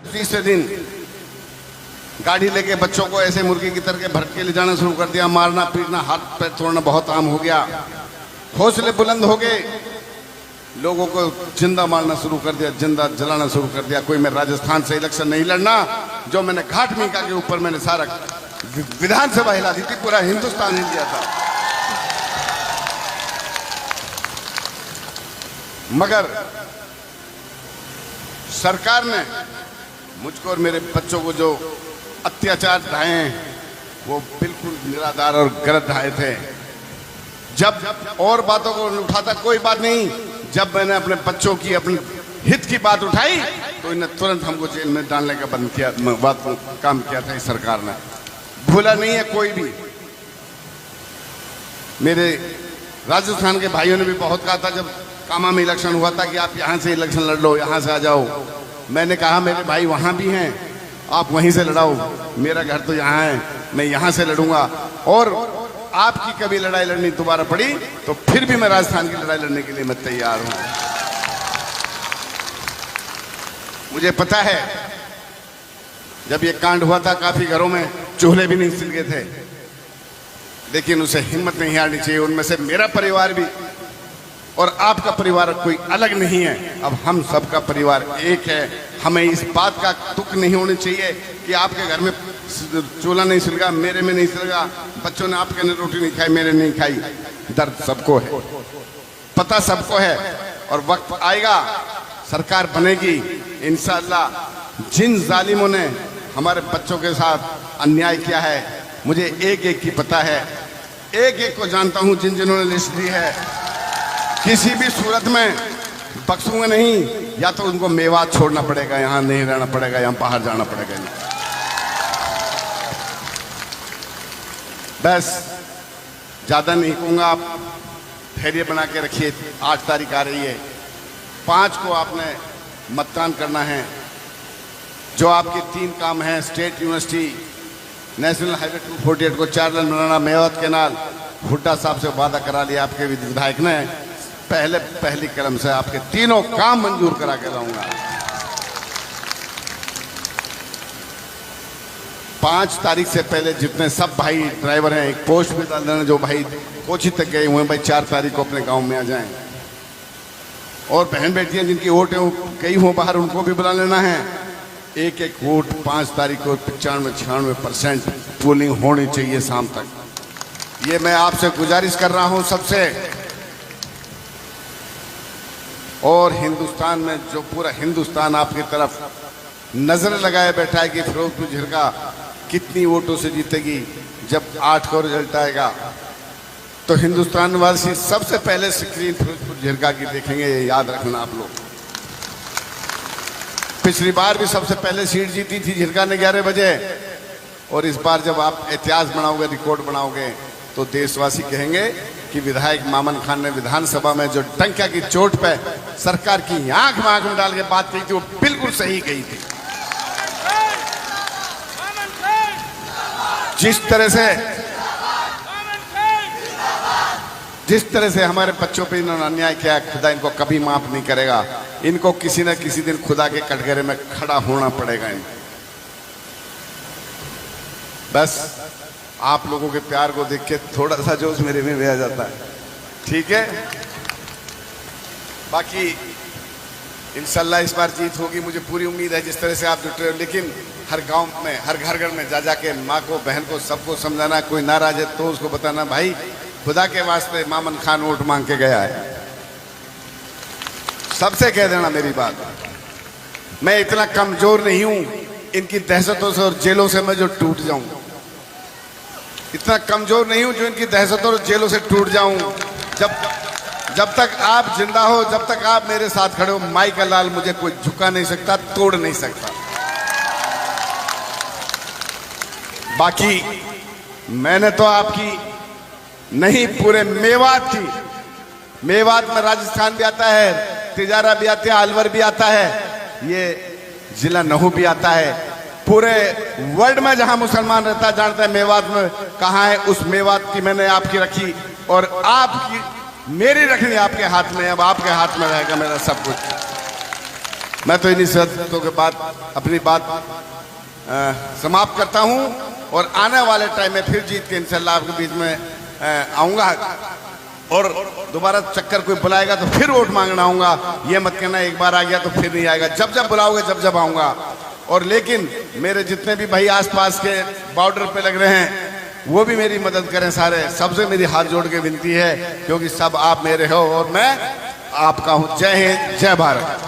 तीसरे दिन गाड़ी लेके बच्चों को ऐसे मुर्गी की तरह के भर के ले जाना शुरू कर दिया। मारना पीटना हाथ पैर तोड़ना बहुत आम हो गया। हौसले बुलंद हो गए, लोगों को जिंदा मारना शुरू कर दिया, जिंदा जलाना शुरू कर दिया। कोई मैं राजस्थान से इलेक्शन नहीं लड़ना, जो मैंने घाट मीका के ऊपर मैंने सारा विधानसभा हिला दी थी, पूरा हिंदुस्तान हिल गया था। मगर सरकार ने मुझको और मेरे बच्चों को जो अत्याचार ढाए हैं वो बिल्कुल निराधार और गलत ढाए थे। जब और बातों को उठाता कोई बात नहीं, जब मैंने अपने बच्चों की अपने हित की बात उठाई तो इन्हें तुरंत हमको जेल में डालने का बंद किया, बात काम किया था इस सरकार ने। भूला नहीं है कोई भी। मेरे राजस्थान के भाइयों ने भी बहुत कहा था, जब कामा में इलेक्शन हुआ था, कि आप यहाँ से इलेक्शन लड़ लो, यहाँ से आ जाओ। मैंने कहा मेरे भाई वहाँ भी हैं, आप वहीं से लड़ाओ, मेरा घर तो यहाँ है, मैं यहाँ से लड़ूंगा। और आपकी कभी लड़ाई लड़नी दोबारा पड़ी तो फिर भी मैं राजस्थान की लड़ाई लड़ने के लिए मैं तैयार हूं। मुझे पता है जब ये कांड हुआ था काफी घरों में चूल्हे भी नहीं सिल गए थे, लेकिन उसे हिम्मत नहीं हारनी चाहिए। उनमें से मेरा परिवार भी और आपका परिवार कोई अलग नहीं है। अब हम सबका परिवार एक है। हमें इस बात का दुख नहीं होना चाहिए कि आपके घर में चूल्हा नहीं सिलगा, मेरे में नहीं सिलगा, बच्चों ने आपके ने रोटी नहीं खाई, मेरे नहीं खाई। दर्द सबको है, पता सबको है, और वक्त आएगा सरकार बनेगी इंशाअल्लाह। जिन जालिमों ने हमारे बच्चों के साथ अन्याय किया है, मुझे एक एक की पता है, एक एक को जानता हूं। जिन्होंने लिस्ट दी है, किसी भी सूरत में बख्शूंगा नहीं। या तो उनको मेवात छोड़ना पड़ेगा, यहां नहीं रहना पड़ेगा, यहां बाहर जाना पड़ेगा। बस ज्यादा नहीं कहूंगा, आप धैर्य बना के रखिए। 8 तारीख आ रही है, 5 को आपने मतदान करना है। जो आपके 3 काम हैं, स्टेट यूनिवर्सिटी, नेशनल हाईवे 248 को 4 लेन बनाना, मेवात केनाल, हुड्डा साहब से वादा करा लिया आपके विधायक ने, पहली कलम से आपके तीनों काम मंजूर करा के लाऊंगा। 5 तारीख से पहले जितने सब भाई ड्राइवर हैं, एक पोस्ट भी डाल देना, जो भाई कोची तक गए हुए हैं, भाई 4 तारीख को अपने गांव में आ जाएं। और बहन बेटियां जिनकी वोट है कई हो बाहर, उनको भी बुला लेना है। एक एक वोट 5 तारीख को 95-96% पोलिंग होनी चाहिए शाम तक। ये मैं आपसे गुजारिश कर रहा हूं सबसे। और हिंदुस्तान में जो पूरा हिंदुस्तान आपकी तरफ नजर लगाए बैठा है कि फिरोजपुर झिरका कितनी वोटों से जीतेगी, जब 8 को रिजल्ट आएगा तो हिंदुस्तान वासी सबसे पहले स्क्रीन फिरोजपुर झिरका की देखेंगे। ये याद रखना आप लोग। पिछली बार भी सबसे पहले सीट जीती थी झिरका ने 11 बजे, और इस बार जब आप इतिहास बनाओगे, रिकॉर्ड बनाओगे, तो देशवासी कहेंगे कि विधायक मामन खान ने विधानसभा में जो टंका की चोट पे सरकार की आंख में डाल के बात कही थी, वो बिल्कुल सही कही थी। जिस तरह से हमारे बच्चों पे इन्होंने अन्याय किया, खुदा इनको कभी माफ नहीं करेगा। इनको किसी न किसी दिन खुदा के कटघरे में खड़ा होना पड़ेगा इनको। बस आप लोगों के प्यार को देख के थोड़ा सा जोश मेरे में भी आ जाता है, ठीक है। बाकी इंशाल्लाह इस बार जीत होगी, मुझे पूरी उम्मीद है। जिस तरह से आप जुटे हो, लेकिन हर गांव में, हर घर में जा के माँ को, बहन को, सबको समझाना। कोई नाराज है तो उसको बताना, भाई खुदा के वास्ते मामन खान वोट मांग के गया है। सबसे कह देना मेरी बात, मैं इतना कमजोर नहीं हूं इनकी दहशतों से और जेलों से मैं जो टूट जाऊं। इतना कमजोर नहीं हूं जो इनकी दहशतों और जेलों से टूट जाऊं। जब तक आप जिंदा हो, जब तक आप मेरे साथ खड़े हो, माई का लाल मुझे कोई झुका नहीं सकता, तोड़ नहीं सकता। बाकी मैंने तो आपकी नहीं, पूरे मेवात की, मेवात में राजस्थान भी आता है, तिजारा भी आता है, अलवर भी आता है, ये जिला नहू भी आता है। पूरे वर्ल्ड में जहां मुसलमान रहता जानता है मेवात में कहां है। उस मेवात की मैंने आपकी रखी, और आपकी मेरी रखनी आपके हाथ में। अब आपके हाथ में रहेगा मेरा सब कुछ। मैं तो इन्हीं शर्तों के बाद अपनी बात समाप्त करता हूं और आने वाले टाइम में फिर जीत के इंशाल्लाह आपके बीच में आऊंगा और दोबारा चक्कर कोई बुलाएगा तो फिर वोट मांगना आऊंगा। ये मत कहना एक बार आ गया तो फिर नहीं आएगा, जब जब बुलाओगे जब जब आऊंगा। और लेकिन मेरे जितने भी भाई आसपास के बॉर्डर पे लग रहे हैं वो भी मेरी मदद करें सारे, सबसे मेरी हाथ जोड़ के विनती है क्योंकि सब आप मेरे हो और मैं आपका हूं। जय हिंद, जय भारत।